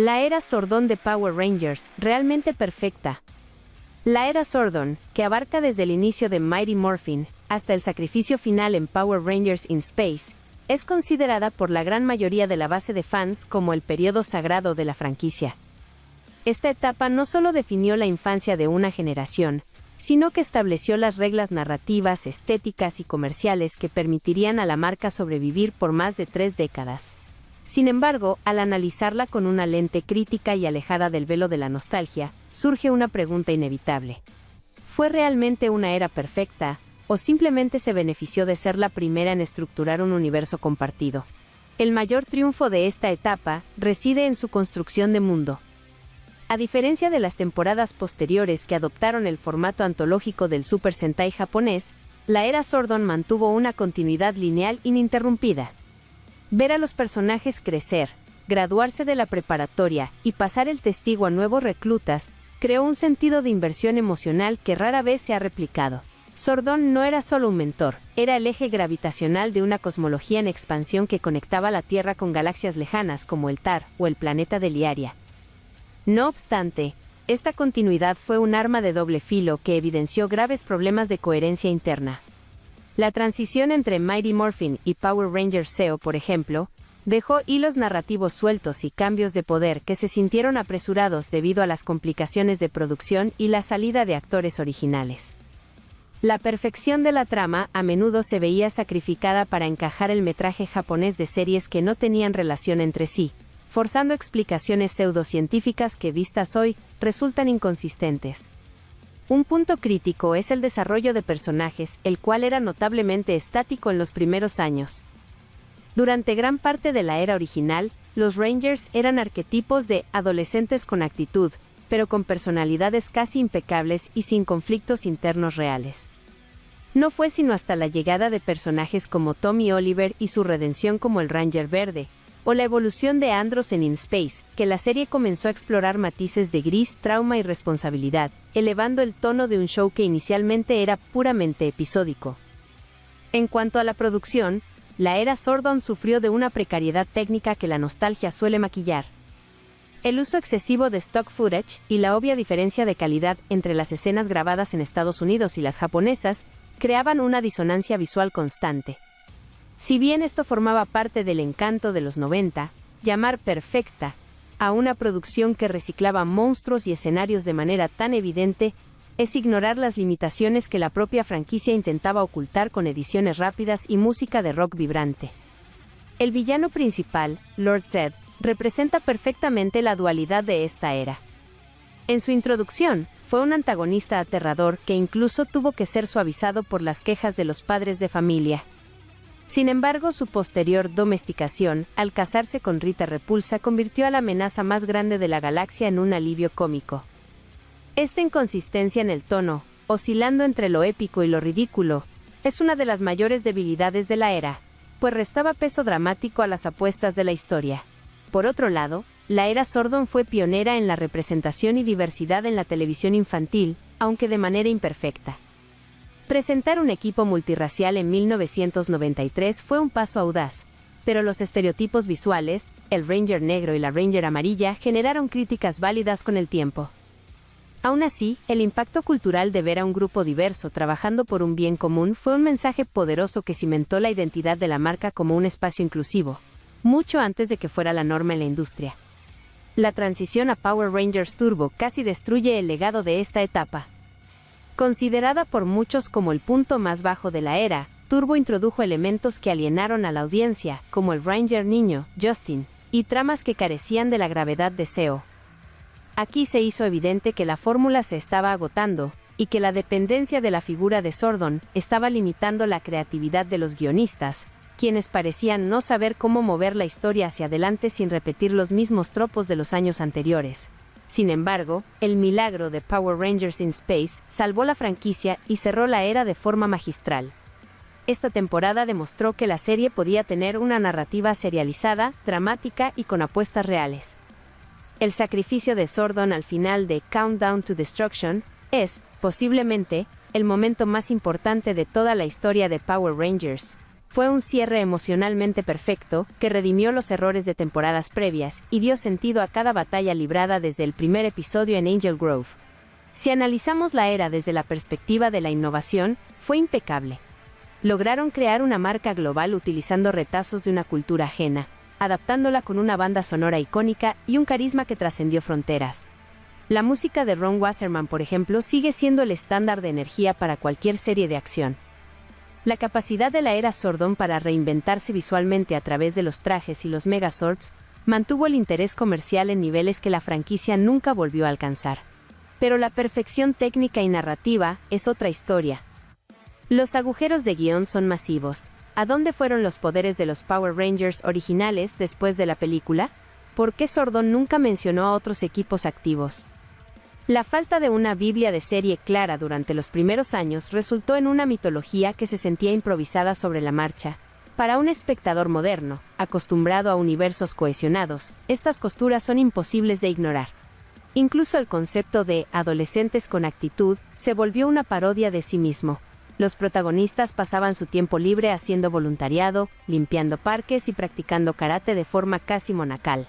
La era Zordon de Power Rangers, realmente perfecta. La era Zordon, que abarca desde el inicio de Mighty Morphin hasta el sacrificio final en Power Rangers in Space, es considerada por la gran mayoría de la base de fans como el periodo sagrado de la franquicia. Esta etapa no solo definió la infancia de una generación, sino que estableció las reglas narrativas, estéticas y comerciales que permitirían a la marca sobrevivir por más de 3 décadas. Sin embargo, al analizarla con una lente crítica y alejada del velo de la nostalgia, surge una pregunta inevitable. ¿Fue realmente una era perfecta, o simplemente se benefició de ser la primera en estructurar un universo compartido? El mayor triunfo de esta etapa reside en su construcción de mundo. A diferencia de las temporadas posteriores que adoptaron el formato antológico del Super Sentai japonés, la era Zordon mantuvo una continuidad lineal ininterrumpida. Ver a los personajes crecer, graduarse de la preparatoria y pasar el testigo a nuevos reclutas creó un sentido de inversión emocional que rara vez se ha replicado. Zordon no era solo un mentor, era el eje gravitacional de una cosmología en expansión que conectaba la Tierra con galaxias lejanas como el Tar o el planeta de Liaria. No obstante, esta continuidad fue un arma de doble filo que evidenció graves problemas de coherencia interna. La transición entre Mighty Morphin y Power Rangers Zeo, por ejemplo, dejó hilos narrativos sueltos y cambios de poder que se sintieron apresurados debido a las complicaciones de producción y la salida de actores originales. La perfección de la trama a menudo se veía sacrificada para encajar el metraje japonés de series que no tenían relación entre sí, forzando explicaciones pseudocientíficas que vistas hoy resultan inconsistentes. Un punto crítico es el desarrollo de personajes, el cual era notablemente estático en los primeros años. Durante gran parte de la era original, los Rangers eran arquetipos de adolescentes con actitud, pero con personalidades casi impecables y sin conflictos internos reales. No fue sino hasta la llegada de personajes como Tommy Oliver y su redención como el Ranger Verde, o la evolución de Andros en In Space, que la serie comenzó a explorar matices de gris, trauma y responsabilidad, elevando el tono de un show que inicialmente era puramente episódico. En cuanto a la producción, la era Zordon sufrió de una precariedad técnica que la nostalgia suele maquillar. El uso excesivo de stock footage y la obvia diferencia de calidad entre las escenas grabadas en Estados Unidos y las japonesas creaban una disonancia visual constante. Si bien esto formaba parte del encanto de los 90, llamar perfecta a una producción que reciclaba monstruos y escenarios de manera tan evidente es ignorar las limitaciones que la propia franquicia intentaba ocultar con ediciones rápidas y música de rock vibrante. El villano principal, Lord Zed, representa perfectamente la dualidad de esta era. En su introducción, fue un antagonista aterrador que incluso tuvo que ser suavizado por las quejas de los padres de familia. Sin embargo, su posterior domesticación, al casarse con Rita Repulsa, convirtió a la amenaza más grande de la galaxia en un alivio cómico. Esta inconsistencia en el tono, oscilando entre lo épico y lo ridículo, es una de las mayores debilidades de la era, pues restaba peso dramático a las apuestas de la historia. Por otro lado, la era Zordon fue pionera en la representación y diversidad en la televisión infantil, aunque de manera imperfecta. Presentar un equipo multirracial en 1993 fue un paso audaz, pero los estereotipos visuales, el Ranger negro y la Ranger amarilla, generaron críticas válidas con el tiempo. Aún así, el impacto cultural de ver a un grupo diverso trabajando por un bien común fue un mensaje poderoso que cimentó la identidad de la marca como un espacio inclusivo, mucho antes de que fuera la norma en la industria. La transición a Power Rangers Turbo casi destruye el legado de esta etapa. Considerada por muchos como el punto más bajo de la era, Turbo introdujo elementos que alienaron a la audiencia, como el Ranger niño, Justin, y tramas que carecían de la gravedad de Zeo. Aquí se hizo evidente que la fórmula se estaba agotando, y que la dependencia de la figura de Zordon estaba limitando la creatividad de los guionistas, quienes parecían no saber cómo mover la historia hacia adelante sin repetir los mismos tropos de los años anteriores. Sin embargo, el milagro de Power Rangers in Space salvó la franquicia y cerró la era de forma magistral. Esta temporada demostró que la serie podía tener una narrativa serializada, dramática y con apuestas reales. El sacrificio de Zordon al final de Countdown to Destruction es, posiblemente, el momento más importante de toda la historia de Power Rangers, Fue un cierre emocionalmente perfecto, que redimió los errores de temporadas previas y dio sentido a cada batalla librada desde el primer episodio en Angel Grove. Si analizamos la era desde la perspectiva de la innovación, fue impecable. Lograron crear una marca global utilizando retazos de una cultura ajena, adaptándola con una banda sonora icónica y un carisma que trascendió fronteras. La música de Ron Wasserman, por ejemplo, sigue siendo el estándar de energía para cualquier serie de acción. La capacidad de la era Zordon para reinventarse visualmente a través de los trajes y los Megazords mantuvo el interés comercial en niveles que la franquicia nunca volvió a alcanzar. Pero la perfección técnica y narrativa es otra historia. Los agujeros de guión son masivos. ¿A dónde fueron los poderes de los Power Rangers originales después de la película? ¿Por qué Zordon nunca mencionó a otros equipos activos? La falta de una Biblia de serie clara durante los primeros años resultó en una mitología que se sentía improvisada sobre la marcha. Para un espectador moderno, acostumbrado a universos cohesionados, estas costuras son imposibles de ignorar. Incluso el concepto de adolescentes con actitud se volvió una parodia de sí mismo. Los protagonistas pasaban su tiempo libre haciendo voluntariado, limpiando parques y practicando karate de forma casi monacal.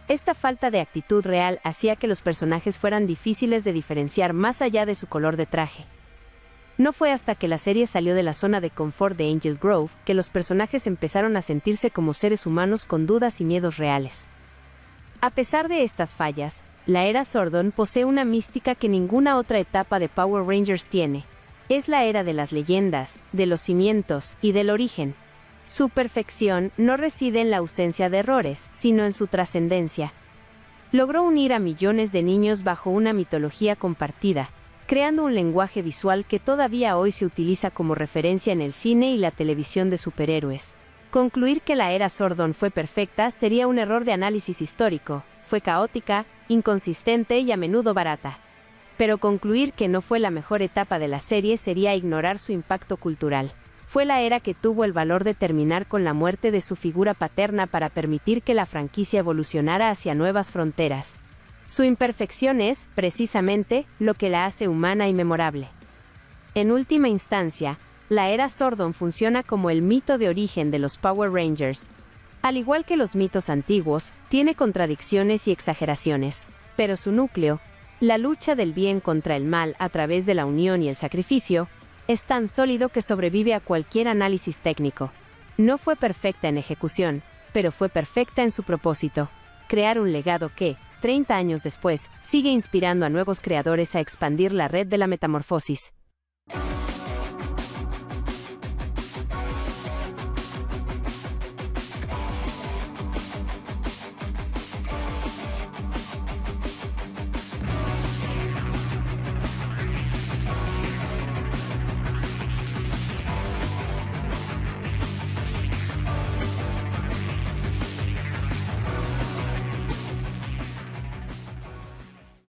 Esta falta de actitud real hacía que los personajes fueran difíciles de diferenciar más allá de su color de traje. No fue hasta que la serie salió de la zona de confort de Angel Grove que los personajes empezaron a sentirse como seres humanos con dudas y miedos reales. A pesar de estas fallas, la era Zordon posee una mística que ninguna otra etapa de Power Rangers tiene. Es la era de las leyendas, de los cimientos y del origen. Su perfección no reside en la ausencia de errores, sino en su trascendencia. Logró unir a millones de niños bajo una mitología compartida, creando un lenguaje visual que todavía hoy se utiliza como referencia en el cine y la televisión de superhéroes. Concluir que la era Zordon fue perfecta sería un error de análisis histórico. Fue caótica, inconsistente y a menudo barata. Pero concluir que no fue la mejor etapa de la serie sería ignorar su impacto cultural. Fue la era que tuvo el valor de terminar con la muerte de su figura paterna para permitir que la franquicia evolucionara hacia nuevas fronteras. Su imperfección es, precisamente, lo que la hace humana y memorable. En última instancia, la era Zordon funciona como el mito de origen de los Power Rangers. Al igual que los mitos antiguos, tiene contradicciones y exageraciones, pero su núcleo, la lucha del bien contra el mal a través de la unión y el sacrificio, es tan sólido que sobrevive a cualquier análisis técnico. No fue perfecta en ejecución, pero fue perfecta en su propósito: crear un legado que, 30 años después, sigue inspirando a nuevos creadores a expandir la red de la metamorfosis.